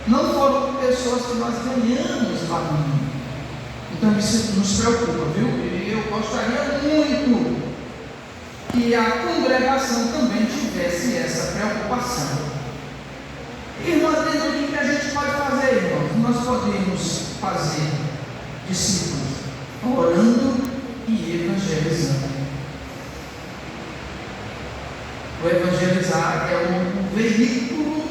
não foram pessoas que nós ganhamos lá no mundo. Então isso nos preocupa, viu? E eu gostaria muito que a congregação também tivesse essa preocupação. Irmã, dentro do que a gente pode fazer, irmãos? Nós podemos fazer discípulos orando e evangelizando. O evangelizar é o veículo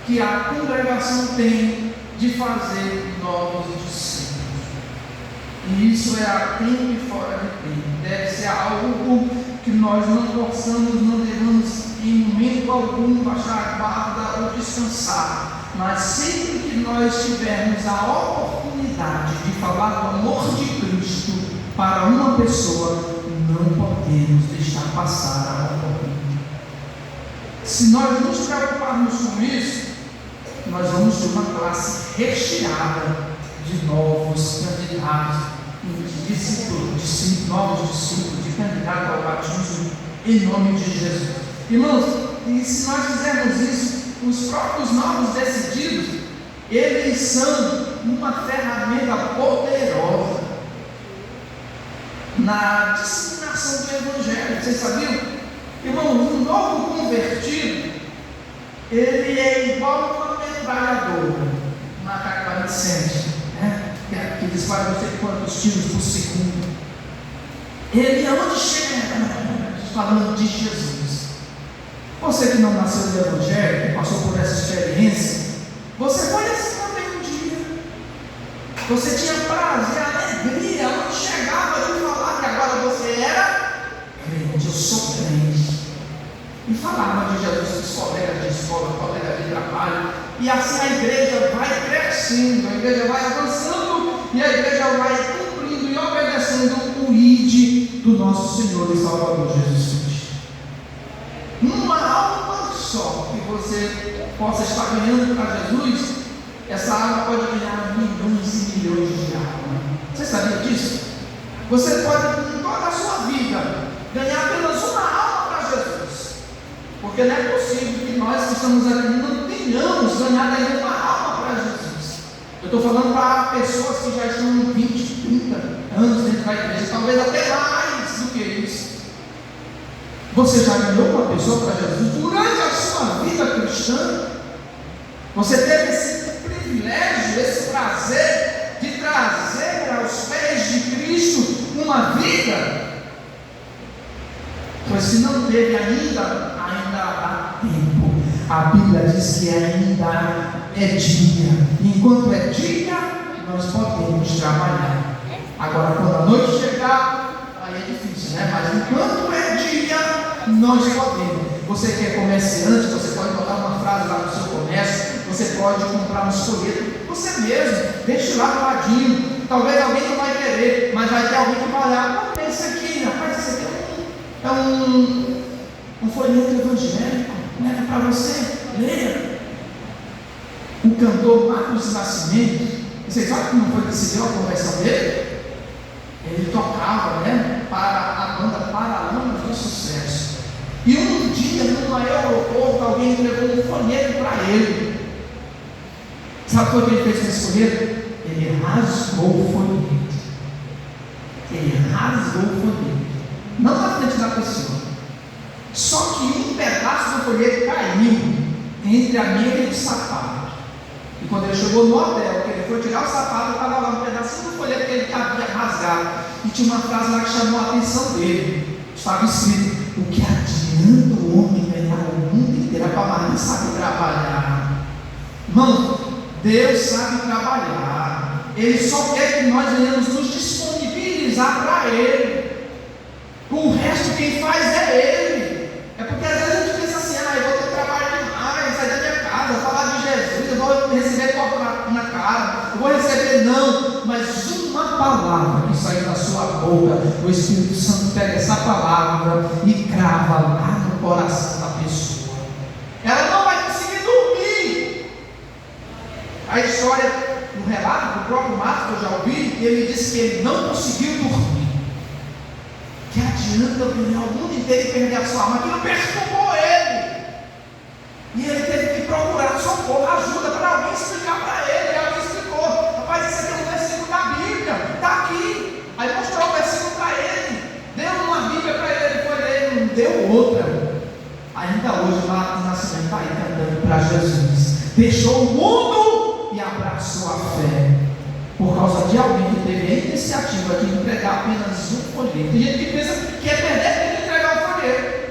que a congregação tem de fazer novos discípulos. E isso é a tempo e fora de tempo. Deve ser algo que nós não possamos, não devemos em momento algum baixar a guarda ou descansar. Mas sempre que nós tivermos a oportunidade de falar do amor de Cristo para uma pessoa, não podemos deixar passar a oportunidade. Se nós nos preocuparmos com isso, nós vamos ter uma classe recheada de novos candidatos, de discípulos, novos discípulos, de candidatos ao batismo, em nome de Jesus. Irmãos, e se nós fizermos isso, os próprios novos decididos, eles são uma ferramenta poderosa na disseminação do Evangelho. Vocês sabiam? Irmãos, um novo convertido, ele é igual uma metralhadora, uma AK-47, né? Que dispara não sei quantos tiros por segundo. Ele, aonde chega, falando de Jesus. Você que não nasceu do Evangelho, que passou por essa experiência, você foi assim também um dia. Você tinha prazer, alegria, onde chegava de falar que agora você era crente, eu sou crente. E falava de Jesus com os colegas de escola, colegas de trabalho. E assim a igreja vai crescendo, a igreja vai avançando e a igreja vai cumprindo e obedecendo o ID do nosso Senhor e Salvador Jesus Cristo. Uma alma só que você possa estar ganhando para Jesus, essa alma pode ganhar milhões e milhões de almas. Você sabia disso? Você pode, em toda a sua vida, ganhar apenas uma alma para Jesus. Porque não é possível que nós que estamos aqui não tenhamos ganhado ainda uma alma para Jesus. Eu estou falando para pessoas que já estão 20, 30 anos dentro da igreja, talvez até mais do que isso. Você já ganhou uma pessoa para Jesus durante a sua vida cristã? Você teve esse privilégio, esse prazer de trazer aos pés de Cristo uma vida? Pois se não teve ainda há tempo. A Bíblia diz que ainda é dia. Enquanto é dia, nós podemos trabalhar. Agora, quando a noite chegar, aí é difícil, né? Mas enquanto é dia, nós podemos. Você que é comerciante, você pode botar uma frase lá no seu comércio, você pode comprar um folheto, você mesmo, deixe lá do ladinho. Talvez alguém não vai querer, mas vai ter alguém que vai olhar. Olha isso aqui, rapaz, isso aqui é um folheto evangélico, né? Para você ler. O cantor Marcos Nascimento, vocês sabem que não foi que se deu a conversão dele? Ele tocava, né, para a banda Paralamas do Sucesso. E um dia, no aeroporto, alguém entregou um folheto para ele. Sabe o que ele fez com esse folheto? Ele rasgou o folheto. Ele rasgou o folheto. Não na frente da pessoa. Só que um pedaço do folheto caiu entre a meia e o sapato. E quando ele chegou no hotel, que ele foi tirar o sapato, estava lá um pedacinho do folheto que ele havia rasgado. E tinha uma frase lá que chamou a atenção dele. Estava escrito: o que adianta o homem ganhar o mundo inteiro? Para mais não sabe trabalhar. Irmão, Deus sabe trabalhar. Ele só quer que nós venhamos nos disponibilizar para Ele. O resto quem faz é Ele. É porque às vezes a gente pensa assim: eu vou ter trabalho demais, sair da minha casa, falar de Jesus, eu vou receber copo na cara, eu vou receber não, mas uma palavra que sair da sua boca, o Espírito Santo pega essa palavra e crava lá no coração da pessoa. Ela não vai conseguir dormir. A história, no relato do próprio Marcos, que eu já ouvi, ele disse que ele não conseguiu dormir. Que adianta ganhar o mundo inteiro e perder a sua alma? Aquilo perturbou ele. E ele teve que procurar socorro, ajuda para alguém deixou o mundo e abraçou a fé, por causa de alguém que teve a iniciativa de entregar apenas um folheto. Tem gente que pensa que é perder tem que entregar um folheto.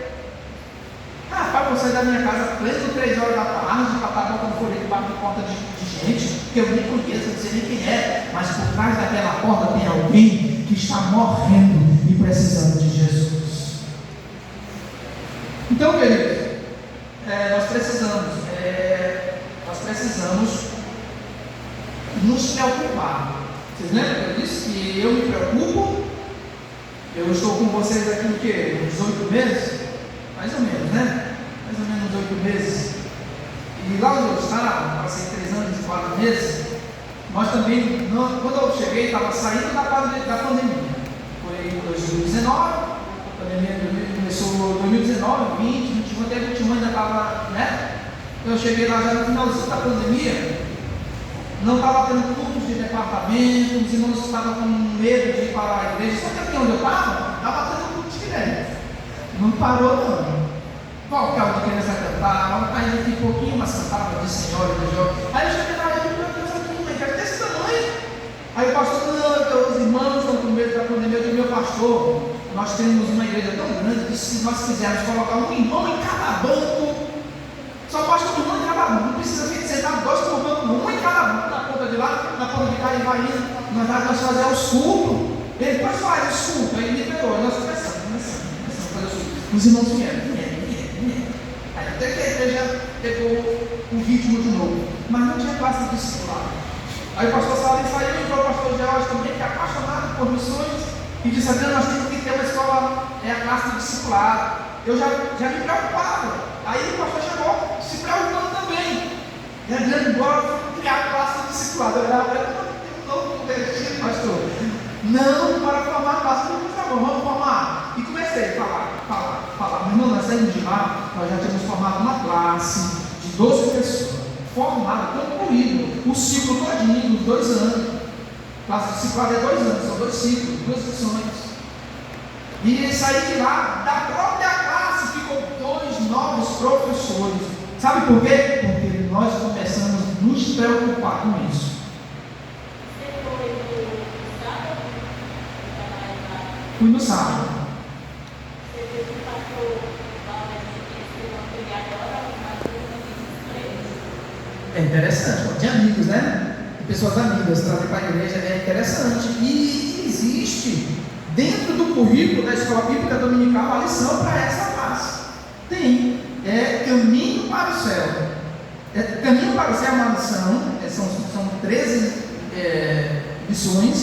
Pai, vou sair da minha casa pleno 3 horas da tarde para estar botando folheto para a porta de gente que eu nem conheço, eu não sei nem quem é, mas por trás daquela porta tem alguém que está morrendo e precisando de Jesus. Então, queridos, nós precisamos nos preocupar. Vocês lembram que eu disse que eu me preocupo? Eu estou com vocês aqui o quê? Uns 8 meses? Mais ou menos, né? Mais ou menos 8 meses. E lá onde eu estava, passei 3 anos e 4 meses, nós também, quando eu cheguei, estava saindo da pandemia. Foi em 2019, a pandemia começou em 2019, 20, 21, até 21 ainda estava, né? Eu cheguei lá já no finalzinho da pandemia, não estava tendo cultos de departamento, os irmãos estavam com medo de ir para a igreja, só que aqui onde eu estava tendo culto de igreja. Não parou não. Qual de criança cantava, aí daqui a pouquinho, mas cantava de senhora, de jovem. Aí eu cheguei lá e eu falei, Deus, aqui, mãe, quero desse tamanho. Aí o pastor, não, os irmãos estão com medo da pandemia. Eu digo, meu pastor, nós temos uma igreja tão grande que se nós quisermos colocar um irmão em cada banco, só basta um irmão em cada banco, não precisa sentar 2 por banco, um em cada banco, na ponta de lá, na ponta de cá, e vai indo, nós vamos fazer os cultos. Ele depois faz os cultos, aí liberou, nós começamos a fazer os cultos. Os irmãos vieram. Até que a igreja pegou o ritmo de novo, mas não tinha classe de discipulado. Aí o pastor Salim saiu, entrou o pastor George também, que é apaixonado por missões, e disse: Adriano, nós temos que ter uma escola, a classe de discipulado. Eu já me preocupava. Aí o pastor chegou se preocupando também. E Adriano, bora criar a classe de discipulado. Eu era um novo convertido, pastor. Não, para formar a classe de discipulado, vamos formar. E comecei a falar. Meu irmão, nós saímos de lá, nós já tínhamos formado uma classe de 12 pessoas, formada, concluído o ciclo todinho, dos 2 anos. Classe de discipulado é 2 anos, são 2 ciclos, 2 lições. E saí de lá, da própria classe, ficou 2 novos professores. Sabe por quê? Porque nós começamos a nos preocupar com isso. Fui no sábado. É interessante, tem amigos, né? Tem pessoas amigas trazer para a igreja, é interessante. E existe dentro do currículo da escola bíblica dominical uma lição para essa classe. Tem, caminho para o céu. Caminho para o céu é uma lição, são 13 lições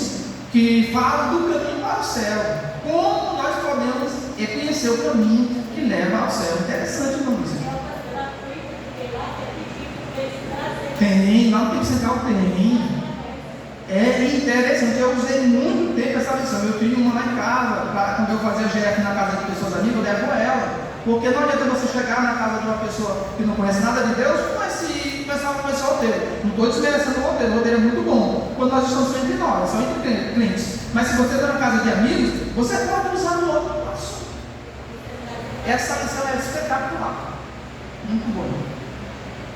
que falam do caminho para o céu. Como nós podemos conhecer o caminho que leva ao céu. Interessante, não é? Tem, lá no Tempo Central tem. É interessante, eu usei muito tempo essa lição. Eu tenho uma lá em casa, quando eu fazia GF na casa de pessoas amigas, eu levo ela. Porque não adianta você chegar na casa de uma pessoa que não conhece nada de Deus e começar a conhecer o roteiro. Não estou desmerecendo o roteiro é muito bom. Quando nós estamos entre nós, são entre clientes. Mas se você está na casa de amigos, você pode usar no outro passo. Essa lição é espetacular. Muito bom.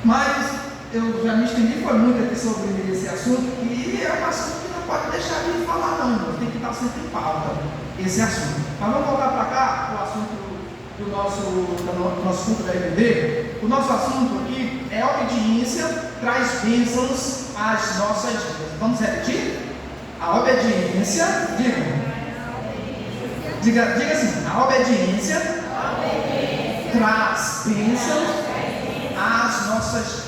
Mas eu já me estendi muito aqui sobre esse assunto, e é um assunto que não pode deixar de falar não, tem que estar sempre em pauta esse assunto. Mas vamos voltar para cá, o assunto do nosso culto da IBD. O nosso assunto aqui é obediência traz bênçãos às nossas vidas. Vamos repetir? A obediência, diga assim, a obediência traz bênçãos às nossas vidas.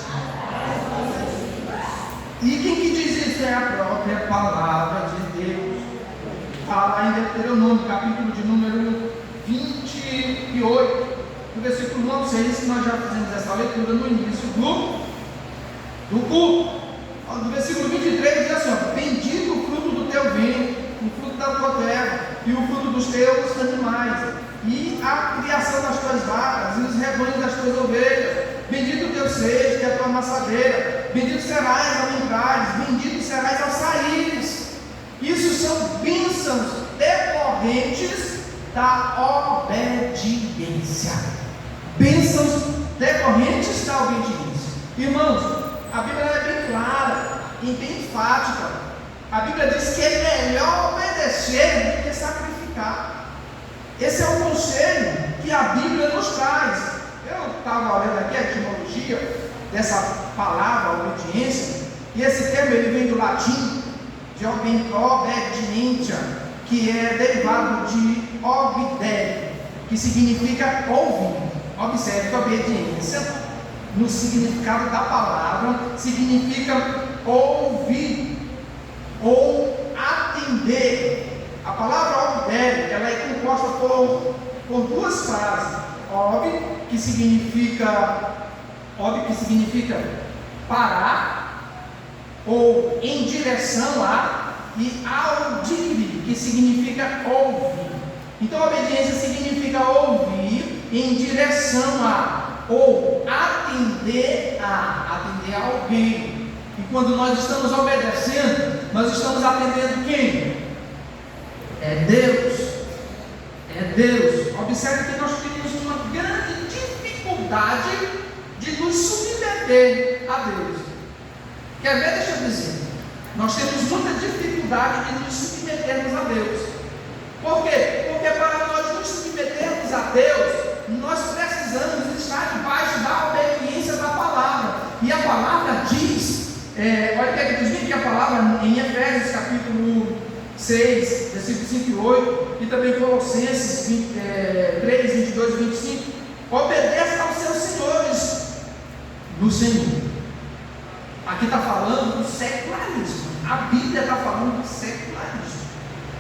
E quem que diz isso é a própria palavra de Deus. Fala em Deuteronômio, capítulo de número 28, no versículo 1 ao 6, que nós já fizemos essa leitura no início do culto. No versículo 23 diz assim: ó, bendito o fruto do teu ventre, o fruto da tua terra, e o fruto dos teus animais, e a criação das tuas vacas, e os rebanhos das tuas ovelhas. Bendito o teu seja, que é a tua amassadeira. Bendito serás ao entrares, bendito serás ao saíres. Isso são bênçãos decorrentes da obediência. Bênçãos decorrentes da obediência. Irmãos, e bem enfática. A Bíblia diz que é melhor obedecer do que sacrificar. Esse é o conselho que a Bíblia nos traz. Eu estava olhando aqui a etimologia dessa palavra, obediência, e esse termo ele vem do latim, de obedientia, que é derivado de obedere, que significa ouvir. Observe que obediência, no significado da palavra, significa ouvir ou atender. A palavra obedere, ela é composta por duas frases. Ob, que significa parar ou em direção a, e audire, que significa ouvir. Então obediência significa ouvir em direção a, ou atender a alguém. E quando nós estamos obedecendo, nós estamos atendendo quem? É Deus. É Deus. Observe que nós temos uma grande dificuldade de nos submeter a Deus. Quer ver? Deixa eu dizer. Nós temos muita dificuldade de nos submetermos a Deus. Por quê? Porque para nós nos submetermos a Deus, nós precisamos estar debaixo da obediência da palavra. E a palavra diz, olha o que é que diz, que a palavra em Efésios capítulo 6, versículos 5 e 8, e também Colossenses 3, 22 e 25, obedeça aos seus senhores no Senhor. Aqui está falando do secularismo. A Bíblia está falando do secularismo.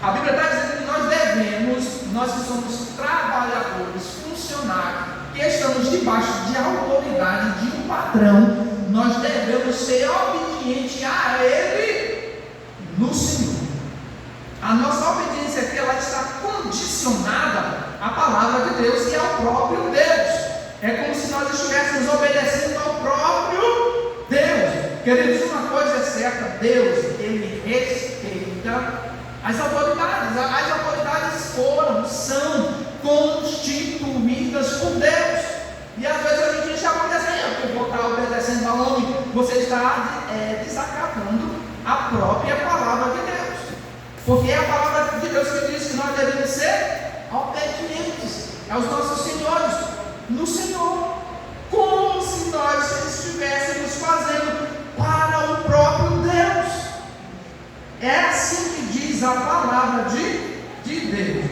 A Bíblia está dizendo que nós devemos, nós que somos trabalhadores, funcionários, que estamos debaixo de autoridade, de um patrão, nós devemos ser obedientes a Ele no Senhor. A nossa obediência aqui, ela está condicionada à palavra de Deus, que é o próprio Deus. É como se nós estivéssemos obedecendo ao próprio Deus. Queridos, uma coisa é certa, Deus, Ele respeita as autoridades. As autoridades são constituídas por Deus. E às vezes a gente já acontece, eu vou estar obedecendo ao homem. Você está desacatando a própria palavra de Deus. Porque é a palavra de Deus que diz que nós devemos ser obedientes aos nossos senhores no Senhor, como se nós estivéssemos fazendo para o próprio Deus. É assim que diz a palavra de Deus.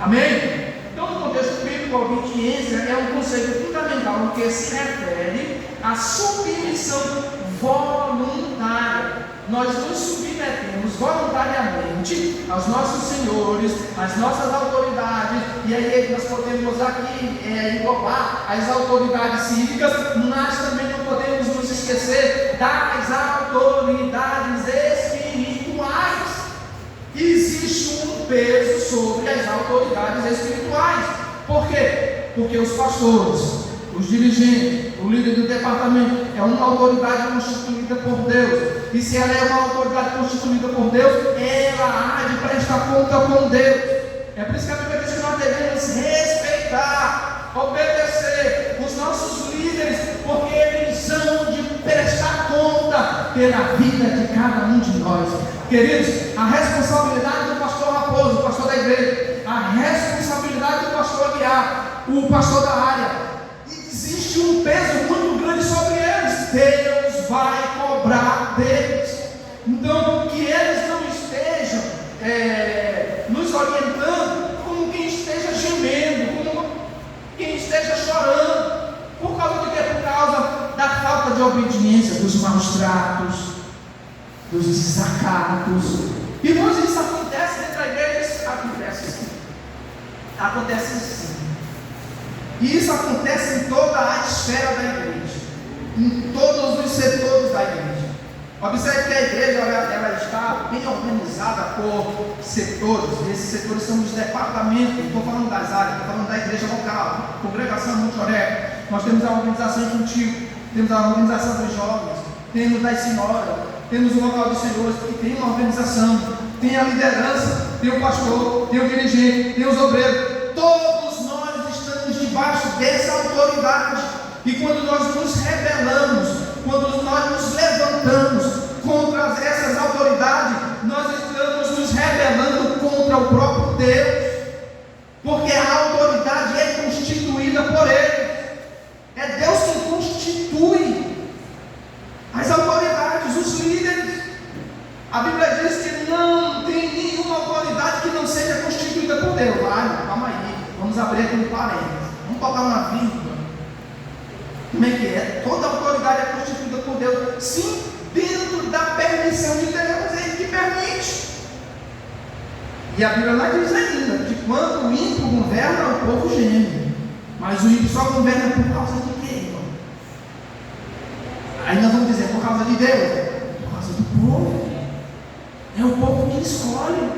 Amém? Então, no contexto bíblico, a obediência é um conceito fundamental no que se refere à submissão voluntária. Nós nos submetemos voluntariamente aos nossos senhores, às nossas autoridades, e aí nós podemos aqui englobar as autoridades cívicas, mas também não podemos nos esquecer das autoridades espirituais. Existe um peso sobre as autoridades espirituais. Por quê? Porque os pastores, os dirigentes, o líder do departamento é uma autoridade constituída por Deus. E se ela é uma autoridade constituída por Deus, ela há de prestar conta com Deus. É por isso que a Bíblia diz que nós devemos respeitar, obedecer os nossos líderes, porque eles hão de prestar conta pela vida de cada um de nós. Queridos, a responsabilidade do pastor Raposo, o pastor da igreja, a responsabilidade do pastor Aguiar, o pastor da área, existe um peso muito grande sobre eles. Deus vai cobrar deles. Então, que eles não estejam nos orientando como quem esteja gemendo, como quem esteja chorando. Por causa de quê? Por causa da falta de obediência, dos maus tratos, dos desacatos. Irmãos, isso acontece dentro da igreja? Acontece sim. Acontece sim. E isso acontece em toda a esfera da igreja, em todos os setores da igreja. Observe que a igreja ela está bem organizada por setores. Esses setores são os departamentos. Não estou falando das áreas, estou falando da igreja local, congregação Montoré. Nós temos a organização infantil, temos a organização dos jovens, temos das senhoras, temos o local dos senhores, que tem uma organização, tem a liderança, tem o pastor, tem o dirigente, tem os obreiros. Todos nós estamos debaixo dessa autoridade. E quando nós nos rebelamos, quando nós nos levantamos contra o próprio Deus, porque a autoridade é constituída por Ele. É Deus quem constitui as autoridades, os líderes. A Bíblia diz que não tem nenhuma autoridade que não seja constituída por Deus. Calma aí, vamos abrir aqui um parênteses, vamos botar uma vírgula. Como é que é? Toda autoridade é constituída por Deus, sim, dentro da permissão de Deus, é Ele que permite. E a Bíblia lá diz ainda que quando o ímpio governa, o povo geme. Mas o ímpio só governa por causa de quê, irmão? Aí nós vamos dizer, por causa de Deus? Por causa do povo. É o povo que escolhe.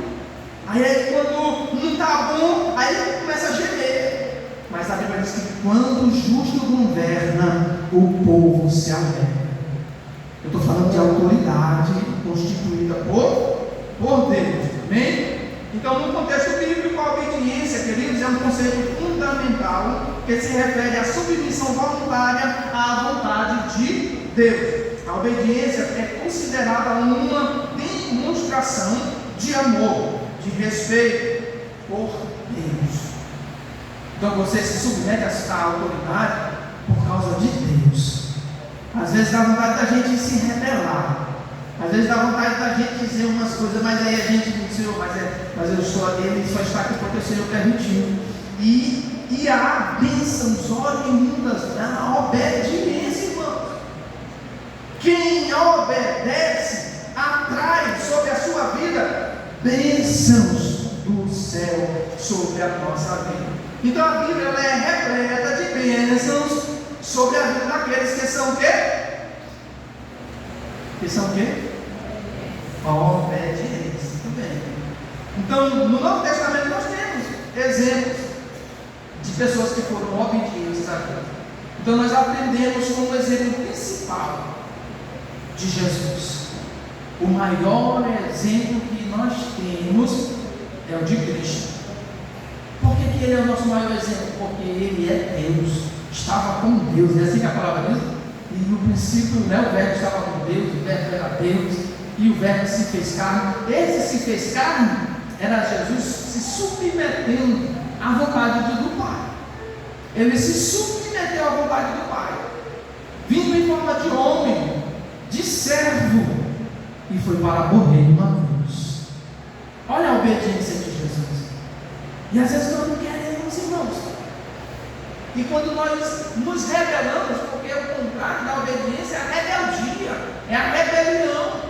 Aí quando não está bom, aí ele começa a gemer. Mas a Bíblia diz que quando o justo governa, o povo se alegra. Eu estou falando de autoridade constituída por Deus. Amém? Então, no contexto bíblico, a obediência, queridos, é um conceito fundamental que se refere à submissão voluntária à vontade de Deus. A obediência é considerada uma demonstração de amor, de respeito por Deus. Então, você se submete à autoridade por causa de Deus. Às vezes dá vontade da gente se rebelar. Às vezes dá vontade da gente dizer umas coisas, mas aí a gente diz, Senhor, mas eu estou ali, ele só está aqui porque o Senhor permitiu. E há bênçãos oriundas da obediência, irmãos. Quem obedece atrai sobre a sua vida bênçãos do céu sobre a nossa vida. Então a Bíblia ela é repleta de bênçãos sobre a vida daqueles que são o quê? Que são o quê? Obediência. Muito bem. Então, no Novo Testamento nós temos exemplos de pessoas que foram obedientes a Deus. Então, nós aprendemos como exemplo principal de Jesus. O maior exemplo que nós temos é o de Cristo. Por que ele é o nosso maior exemplo? Porque ele é Deus. Estava com Deus. É assim que a palavra diz? E no princípio, o verbo estava com Deus, o verbo era Deus, e o verbo se fez carne. Esse se fez carne era Jesus se submetendo à vontade do Pai. Ele se submeteu à vontade do Pai, vindo em forma de homem, de servo, e foi para morrer numa cruz. Olha a obediência de Jesus. E às vezes nós não queremos, irmãos. E quando nós nos rebelamos, porque o contrário da obediência é a rebeldia, é a rebelião.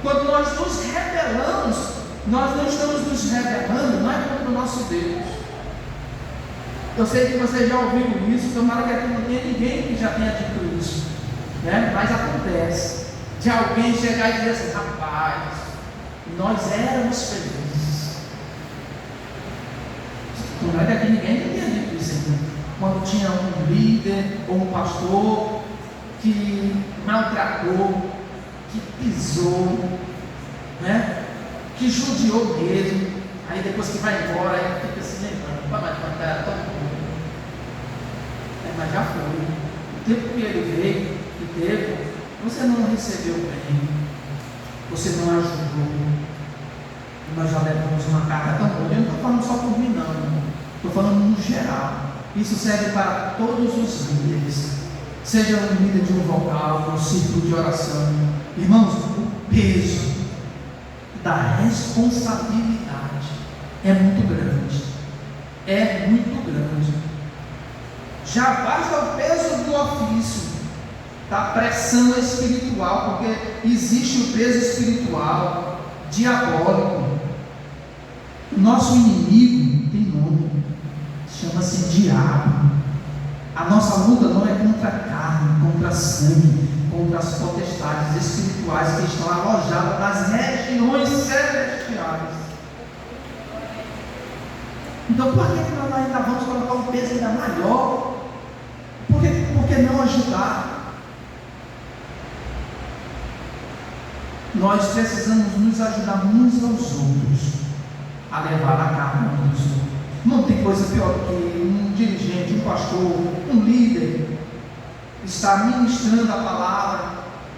Quando nós nos rebelamos, nós não estamos nos rebelando, não é contra o nosso Deus. Eu sei que vocês já ouviram isso, tomara que aqui não tenha ninguém que já tenha dito isso, né? Mas acontece de alguém chegar e dizer assim: rapaz, nós éramos felizes. Não é que aqui ninguém tenha dito isso ainda. Quando tinha um líder ou um pastor que maltratou, que pisou, né? Que judiou mesmo, aí depois que vai embora, aí fica se lembrando, mas era tão bom. Mas já foi. O tempo que ele veio, que teve, você não recebeu bem, você não ajudou. Nós já levamos uma carga tão boa. Eu não estou falando só por mim, não. Estou falando no geral. Isso serve para todos os líderes. Seja um líder de um vocal, um círculo de oração. Irmãos, o peso da responsabilidade é muito grande. É muito grande. Já basta o peso do ofício, da pressão espiritual, porque existe o peso espiritual diabólico. O nosso inimigo tem nome, chama-se diabo. A nossa luta não é contra a carne, contra sangue, contra as potestades espirituais que estão alojadas nas regiões celestiais. Então, por que nós ainda vamos colocar um peso ainda maior? Por que não ajudar? Nós precisamos nos ajudar uns aos outros a levar a cabo uns dos outros. Não tem coisa pior do que um dirigente, um pastor, um líder estar ministrando a palavra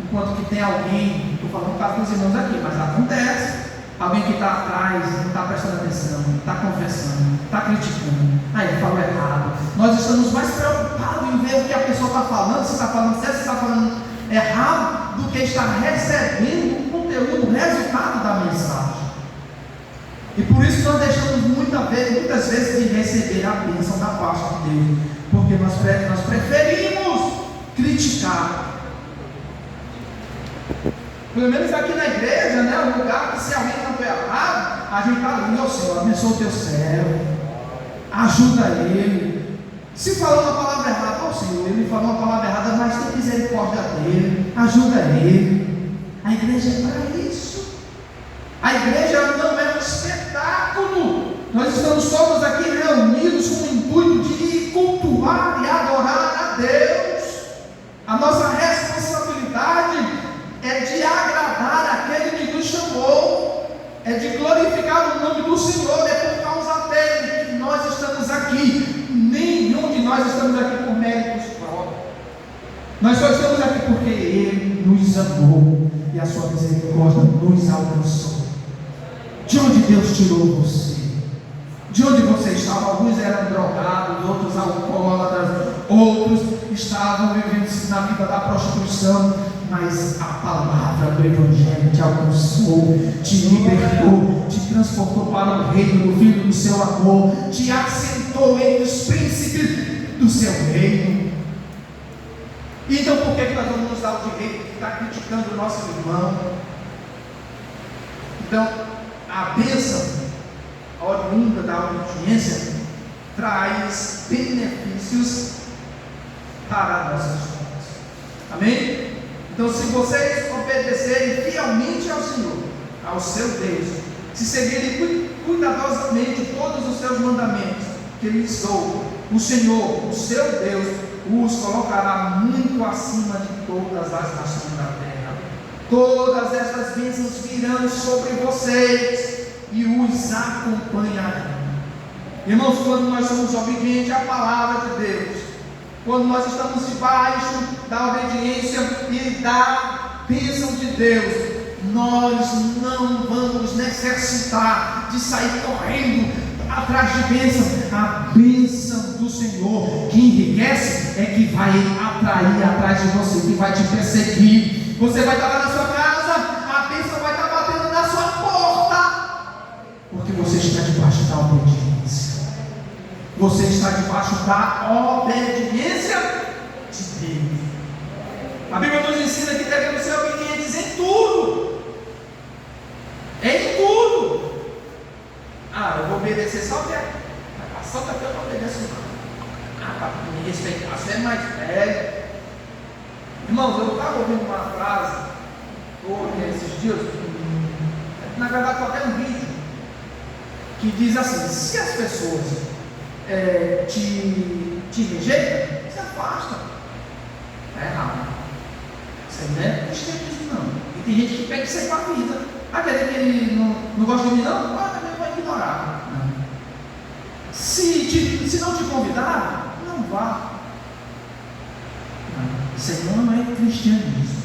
enquanto que tem alguém, estou falando para os irmãos aqui, mas acontece, Alguém que está atrás, não está prestando atenção, está confessando, está criticando, aí falou errado. Nós estamos mais preocupados em ver o que a pessoa está falando, se está falando certo, se está falando errado, do que estar recebendo o conteúdo, o resultado da mensagem. E por isso nós deixamos muitas vezes de receber a bênção da parte de Deus, porque nós preferimos criticar. Pelo menos aqui na igreja, né, o lugar que se alguém cantou errado, a gente está ali, ó Senhor, abençoa o teu servo, ajuda ele. Se falou uma palavra errada, ó Senhor, ele falou uma palavra errada, mas tem misericórdia dele, ajuda ele. A igreja é para isso. A igreja não é um espetáculo. Nós estamos todos aqui reunidos com o intuito de cultuar e adorar a Deus. A nossa responsabilidade é de agradar aquele que nos chamou, é de glorificar o nome do Senhor. É por causa dele que nós estamos aqui. Nenhum de nós estamos aqui por méritos próprios. Nós só estamos aqui porque ele nos amou e a sua misericórdia nos alcançou. De onde Deus tirou você? De onde você estava? Alguns eram drogados, outros alcoólatras, outros estavam vivendo na vida da prostituição, mas a palavra do Evangelho te alcançou, te libertou, te transportou para o reino do Filho do seu amor, te assentou entre os príncipes do seu reino. Então por que nós vamos nos dar o direito de estar criticando o nosso irmão? Então, a bênção oriunda da obediência traz benefícios para nossas vidas. Amém? Então, se vocês obedecerem fielmente ao Senhor, ao seu Deus, se seguirem cuidadosamente todos os seus mandamentos que lhes dou, o Senhor, o seu Deus, os colocará muito acima de todas as nações da terra. Todas estas bênçãos virão sobre vocês e os acompanharão. Irmãos, quando nós somos obedientes à palavra de Deus, quando nós estamos debaixo da obediência e da bênção de Deus, nós não vamos necessitar de sair correndo atrás de bênção. A bênção do Senhor que enriquece é que vai atrair atrás de você, que vai te perseguir. Você vai estar lá na sua casa, a bênção vai estar batendo na sua porta, porque você está debaixo da obediência. Você está debaixo da obediência de Deus. A Bíblia nos ensina que devemos ser obedientes em tudo. Em tudo. Eu vou obedecer só o que é. Só que eu não obedeço não. Para me respeitar, você é mais velho. Irmãos, eu estava ouvindo uma frase esses dias, na verdade foi até um vídeo, que diz assim: se as pessoas te rejeitam, se afasta. É errado. Isso não é cristianismo não. E tem gente que pede isso aí para a vida. Aquele que ele não gosta de mim não, também vai ignorar. Não. Se não te convidar, não vá. Isso aí não é cristianismo.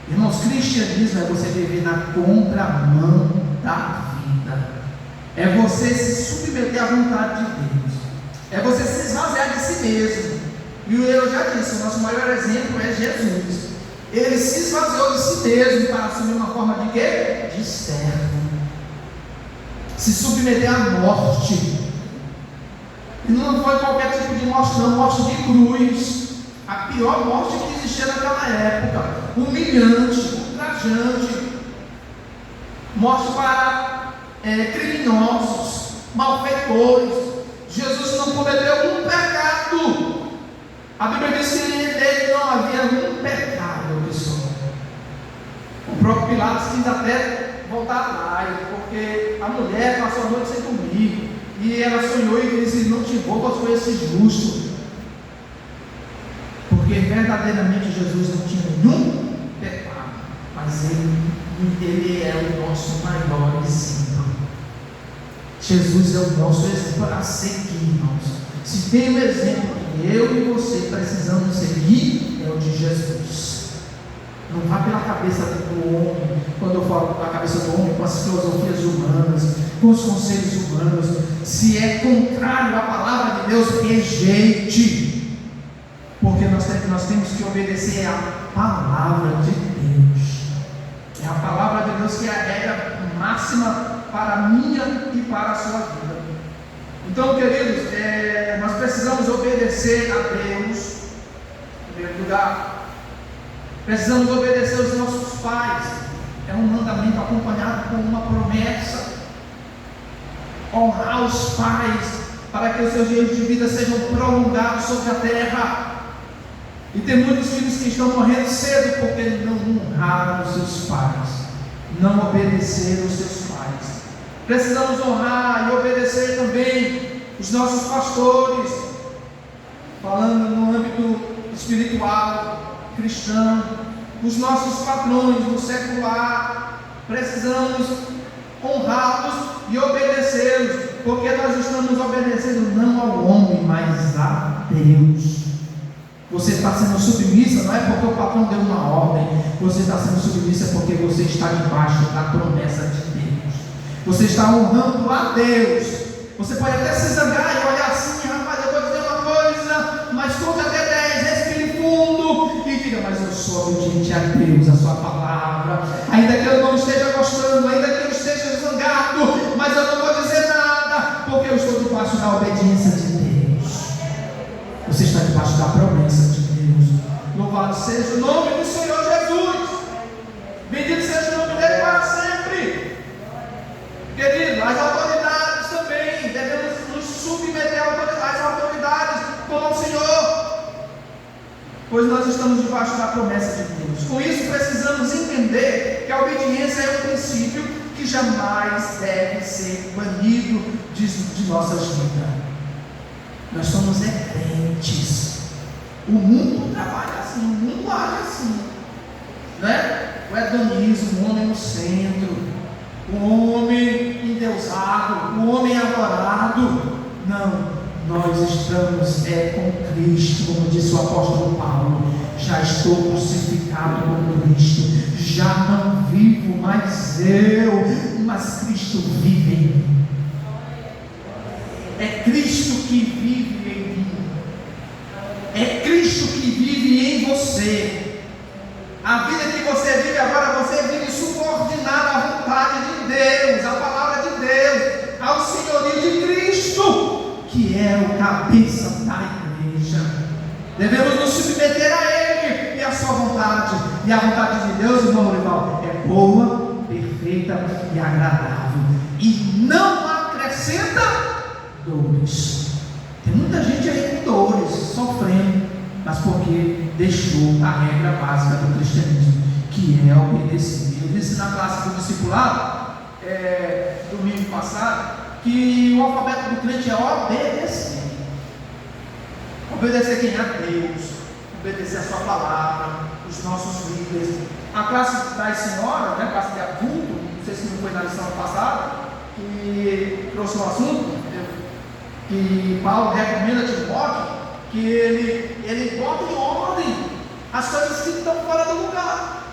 Irmãos, cristianismo é você viver na contramão da vida. É você se submeter à vontade de Deus. É você se esvaziar de si mesmo. E eu já disse, o nosso maior exemplo é Jesus. Ele se esvaziou de si mesmo para assumir uma forma de quê? De servo. Se submeter à morte. E não foi qualquer tipo de morte, não, morte de cruz. A pior morte que existia naquela época, humilhante, ultrajante, morte para criminosos, malfeitores. Jesus não cometeu um pecado. A Bíblia diz que nele não havia um pecado que só. O próprio Pilatos quis até voltar atrás, porque a mulher passou a noite sem dormir, e ela sonhou e disse: não te vou para esse justo. Porque verdadeiramente Jesus não tinha nenhum pecado, mas ele é o nosso maior exemplo. Jesus é o nosso exemplo a seguir, irmãos. Se tem um exemplo que eu e você precisamos seguir, é o de Jesus. Não vá pela cabeça do homem. Quando eu falo da cabeça do homem, com as filosofias humanas, com os conselhos humanos. Se é contrário à palavra de Deus, rejeite. Porque nós temos que obedecer à palavra de Deus. É a palavra de Deus que é a regra máxima para a minha e para a sua vida. Então, queridos, nós precisamos obedecer a Deus, em primeiro lugar. Precisamos obedecer aos nossos pais. É um mandamento acompanhado com uma promessa. Honrar os pais, para que os seus dias de vida sejam prolongados sobre a terra. E tem muitos filhos que estão morrendo cedo porque não honraram os seus pais, não obedeceram os seus pais. Precisamos honrar e obedecer também os nossos pastores, falando no âmbito espiritual, cristão, os nossos patrões no secular. Precisamos honrá-los e obedecê-los, porque nós estamos obedecendo não ao homem, mas a Deus. Você está sendo submissa, não é porque o patrão deu uma ordem. Você está sendo submissa porque você está debaixo da promessa de Deus. Você está honrando a Deus. Você pode até se zangar e olhar assim: rapaz, eu vou dizer uma coisa, mas conte até 10, respire fundo e diga: mas eu sou obediente a Deus, a sua palavra. Ainda que eu não esteja gostando, ainda que eu esteja zangado, mas eu não vou dizer nada, porque eu estou debaixo da obediência de Deus. Você está debaixo da promessa de Deus. Louvado seja o nome do Senhor Jesus. Bendito seja o nome dele para sempre. Querido, as autoridades também devemos nos submeter às autoridades como ao Senhor, pois nós estamos debaixo da promessa de Deus. Com isso precisamos entender que a obediência é um princípio que jamais deve ser banido de nossas vidas. Nós somos crentes. O mundo trabalha assim, o mundo age assim, né? O hedonismo, o homem no centro, o homem endeusado, o homem adorado. Não, nós estamos com Cristo, como disse o apóstolo Paulo: já estou crucificado com Cristo, já não vivo mais eu, mas Cristo vive em mim. É Cristo que vive em mim. É Cristo que vive em você. A vida que você vive agora, você vive subordinada à vontade de Deus, à palavra de Deus, ao senhorio de Cristo, que é o cabeça da igreja. Devemos nos submeter a Ele e à sua vontade. E a vontade de Deus, irmão rival, é boa, perfeita e agradável, e não acrescenta dores. Tem muita gente aí com dores, sofrendo, mas porque deixou a regra básica do cristianismo, que é obedecer. Eu disse na classe do discipulado, domingo passado, que o alfabeto do crente é obedecer. Obedecer quem? A Deus. Obedecer a sua palavra, os nossos líderes. A classe das senhoras, né, classe de adulto, não sei se não foi na lição passada, que trouxe um assunto que Paulo recomenda a Timóteo, que ele bota em ordem as coisas que estão fora do lugar.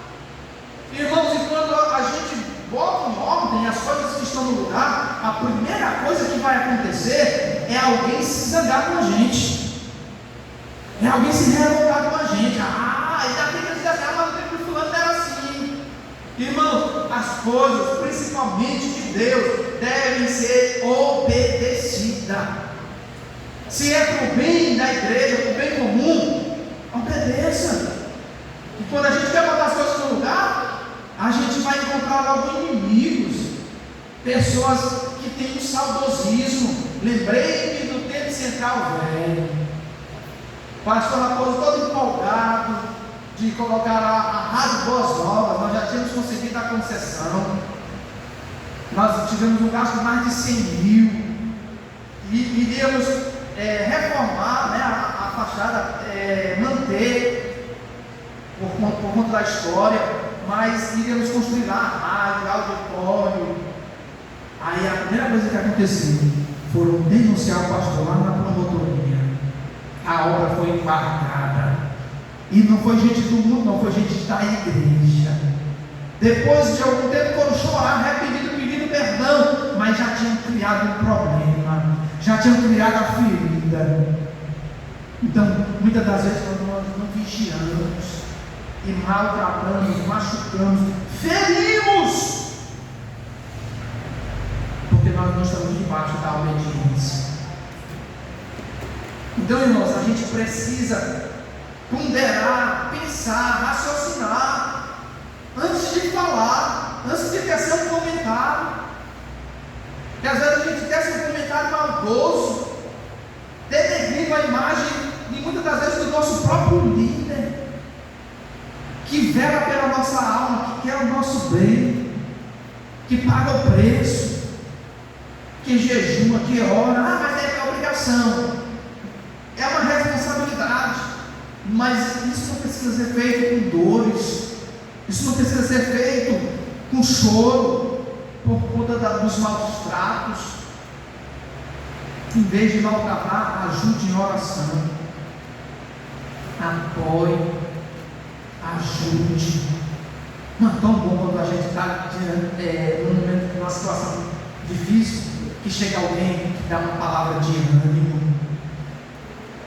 Irmãos, e quando a gente bota em ordem as coisas que estão no lugar, a primeira coisa que vai acontecer é alguém se zangar com a gente, é alguém se revoltar com a gente. Ainda tem que dizer assim: mas o tempo de fulano era assim. Irmãos, as coisas, principalmente de Deus, devem ser obedecidas. Se é para o bem da igreja, para o bem comum, obedeça. E quando a gente quer botar as coisas no lugar, a gente vai encontrar logo inimigos, pessoas que têm um saudosismo. Lembrei-me do tempo central velho. Pastor Raposo todo empolgado de colocar a Rádio Boas Novas. Nós já tínhamos conseguido a concessão. Nós tivemos um gasto de mais de 100 mil. E iríamos reformar, né, a fachada, manter por conta da história, mas iríamos construir lá a rádio, auditório. Aí a primeira coisa que aconteceu foram denunciar o pastor lá na promotoria. A obra foi embargada. E não foi gente do mundo, não, foi gente da igreja. Depois de algum tempo foram chorar, arrependido, pedindo perdão, mas já tinham criado um problema, já tinham criado a ferida. Então, muitas das vezes nós não vigiamos e maltratamos, machucamos, ferimos, porque nós não estamos debaixo da obediência. Então, irmãos, a gente precisa ponderar, pensar, raciocinar antes de falar, antes de tecer um comentário. Porque às vezes a gente tece um comentário maldoso, denegrindo a imagem e muitas das vezes do nosso próprio líder, que vela pela nossa alma, que quer o nosso bem, que paga o preço, que jejuma, que ora, mas é obrigação, é uma responsabilidade, mas isso não precisa ser feito com dores, isso não precisa ser feito com choro, por conta dos maus tratos. Em vez de maltratar, ajude em oração, apoie, ajude. Não é tão bom quando a gente está num momento, numa situação difícil, que chega alguém que dá uma palavra de ânimo.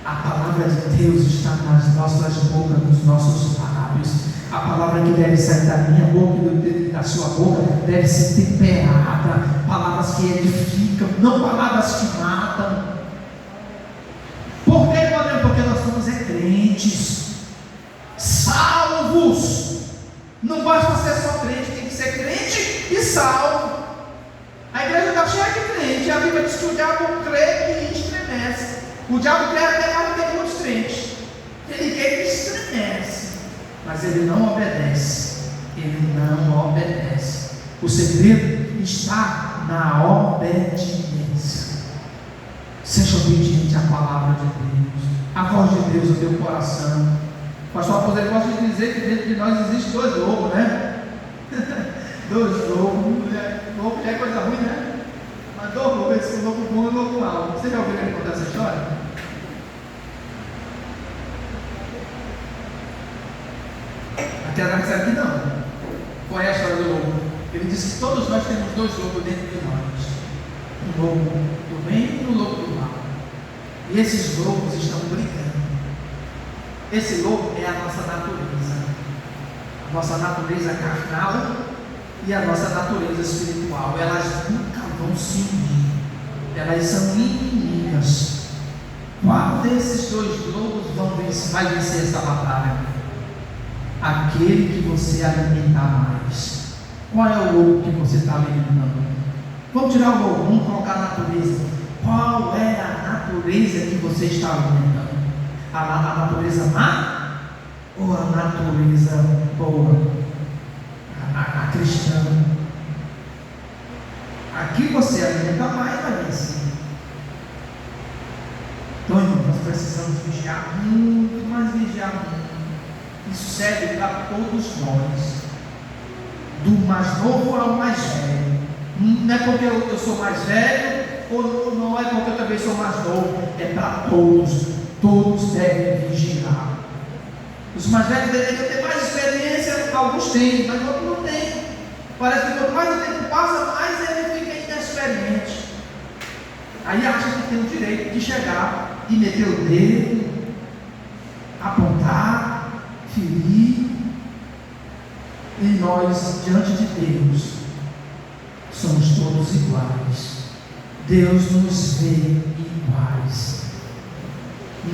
A palavra de Deus está nas nossas bocas, nos nossos lábios. A palavra que deve sair da minha boca e da sua boca deve ser temperada. Palavras que edificam, não palavras que matam. Por quê, Padre? Porque nós somos crentes, salvos. Não basta ser só crente, tem que ser crente e salvo. A igreja está cheia de crente. A Bíblia diz que o diabo crê que estremece. O diabo quer até ter muitos crentes. Ele quer que estremece, mas ele não obedece. Ele não obedece. O segredo está na obediência. Seja obediente à palavra de Deus, à voz de Deus no teu coração. O pastor Aposento gosta de dizer que dentro de nós existe dois lobos, né? Dois lobos. Lobo é coisa ruim, né? Mas dois lobos, esse lobo bom e o lobo mau. Você já ouviu ele contar essa história? Aquela aqui não. Qual é a história do lobo? Ele disse que todos nós temos dois lobos dentro de nós. Um lobo do bem e um lobo do mal. E esses lobos estão brigando. Esse lobo é a nossa natureza. A nossa natureza carnal e a nossa natureza espiritual. Elas nunca vão se unir. Elas são inimigas. Qual desses dois lobos vai vencer essa batalha? Aquele que você alimentar mais. Qual é o lobo que você está alimentando? Vamos tirar o lobo, vamos colocar a natureza. Qual é a natureza que você está alimentando? A natureza má ou a natureza boa? A cristã. Aqui você alimenta mais, vai vencer. Então, irmão, nós precisamos vigiar muito, mas vigiar muito. Isso serve para todos nós, do mais novo ao mais velho. Não é porque eu sou mais velho, ou não é porque eu também sou mais novo, é para todos. Todos devem vigiar. Os mais velhos deveriam ter mais experiência, alguns têm, mas outros não têm. Parece que quanto mais o tempo passa, mais ele fica inexperiente. Aí acha que tem o direito de chegar e meter o dedo, apontar, ferir. E nós, diante de Deus, somos todos iguais. Deus nos vê iguais.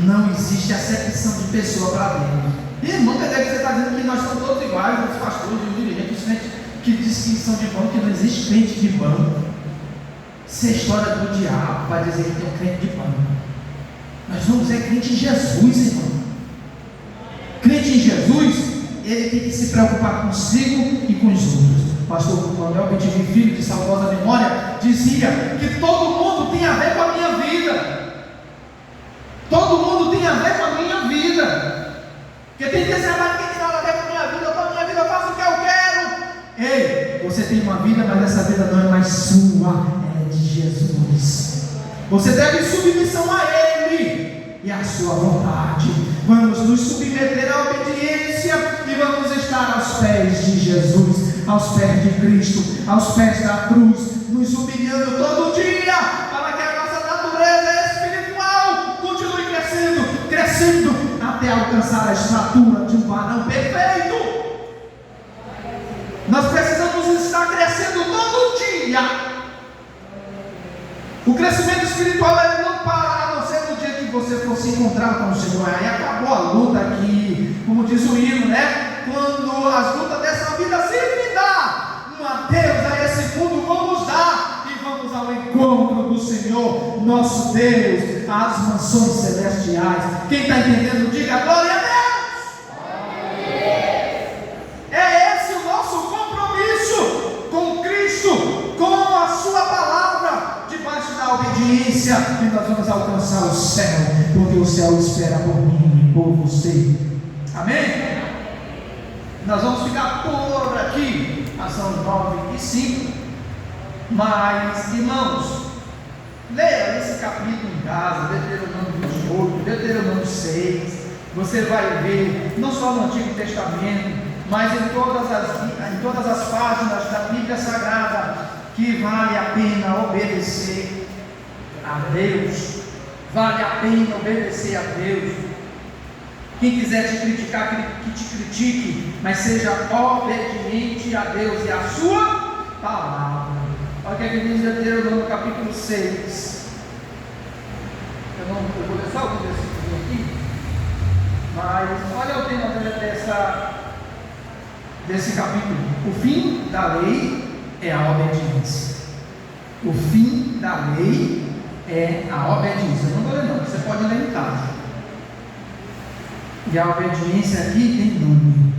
Não existe acepção de pessoa para Deus. Irmão, quer dizer que você está dizendo que nós somos todos iguais, os pastores, os dirigentes, os crentes que dizem que são de banco, que não existe crente de banco. Isso é história do diabo, para dizer que tem um crente de banco. Nós vamos ser crente em Jesus, irmão. Crente em Jesus, ele tem que se preocupar consigo e com os outros. O pastor Manuel Bentinho Filho, de saudosa memória, dizia que todo mundo tem a ver com a minha vida. Todo mundo tem a ver com a minha vida. Porque tem que dizer, mas quem tem nada a ver com a minha vida? Com a minha vida eu faço o que eu quero. Ei, você tem uma vida, mas essa vida não é mais sua, ela é de Jesus. Você deve submissão a Ele. e a sua vontade. Vamos nos submeter à obediência e vamos estar aos pés de Jesus, aos pés de Cristo, aos pés da cruz, nos humilhando todo dia, para que a nossa natureza espiritual continue crescendo, até alcançar a estatura de um varão perfeito. Nós precisamos estar crescendo todo dia. O crescimento espiritual ele não para, a não ser no dia que você for se encontrar com o Senhor. Aí acabou a luta aqui, como diz o hino, né? Quando as lutas dessa vida se findar, um adeus a esse mundo vamos dar e vamos ao encontro do Senhor, nosso Deus, às mansões celestiais. Quem está entendendo, diga glória a Deus. É esse o nosso compromisso com Cristo, com a sua palavra, debaixo da obediência, e nós vamos alcançar o céu, porque o céu espera por mim e por você. Amém? Nós vamos ficar por aqui, são 9:05, mas irmãos, leia esse capítulo em casa, Deuteronômio 28, Deuteronômio 6, você vai ver, não só no Antigo Testamento, mas em todas as páginas da Bíblia Sagrada, que vale a pena obedecer a Deus, vale a pena obedecer a Deus. Quem quiser te criticar, que te critique, mas seja obediente a Deus e a sua palavra. Olha o que é que diz Deuteronômio capítulo 6. Eu vou ler só alguns versículos aqui, mas olha o tema desse capítulo. O fim da lei é a obediência. O fim da lei é a obediência. Eu não vou ler não, você pode ler em casa. E a obediência aqui tem nome.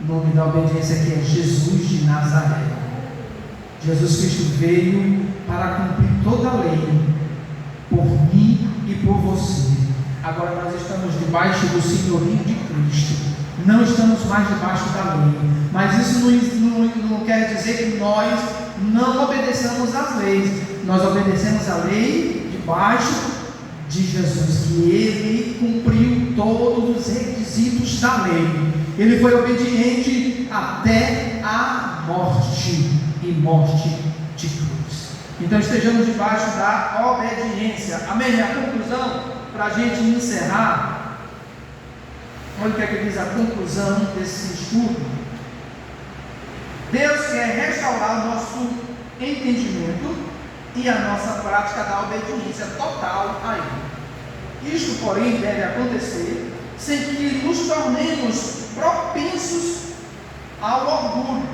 O nome da obediência aqui é Jesus de Nazaré. Jesus Cristo veio para cumprir toda a lei, por mim e por você. Agora nós estamos debaixo do senhorio de Cristo. Não estamos mais debaixo da lei. Mas isso não quer dizer que nós não obedeçamos às leis. Nós obedecemos a lei debaixo de Jesus, que Ele cumpriu todos os requisitos da lei. Ele foi obediente até a morte, e morte de cruz. Então estejamos debaixo da obediência. Amém? A conclusão, para a gente encerrar, olha o que é que diz a conclusão desse estudo. Deus quer restaurar o nosso entendimento e a nossa prática da obediência total a Ele. Isto, porém, deve acontecer sem que nos tornemos propensos ao orgulho.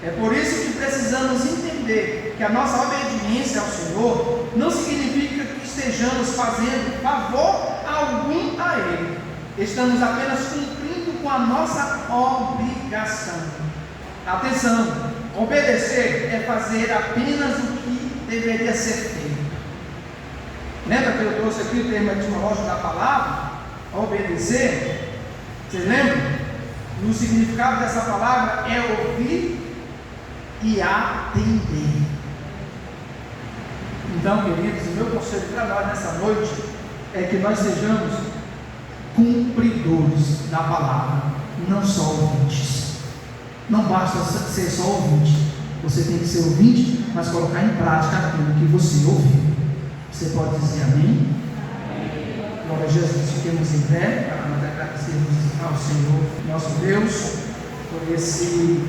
É por isso que precisamos entender que a nossa obediência ao Senhor não significa que estejamos fazendo favor algum a Ele. Estamos apenas cumprindo com a nossa obrigação. Atenção, obedecer é fazer apenas o que deveria ser feito. Lembra que eu trouxe aqui o termo etimológico da palavra? Obedecer. Vocês lembram? No significado dessa palavra é ouvir e atender. Então, queridos, o meu conselho para nós nessa noite é que nós sejamos cumpridores da palavra, não só ouvintes. Não basta ser só ouvinte, você tem que ser ouvinte, mas colocar em prática aquilo que você ouviu. Você pode dizer amém? Glória a Jesus. Fiquemos em pé para nós agradecermos ao Senhor, nosso Deus, por esse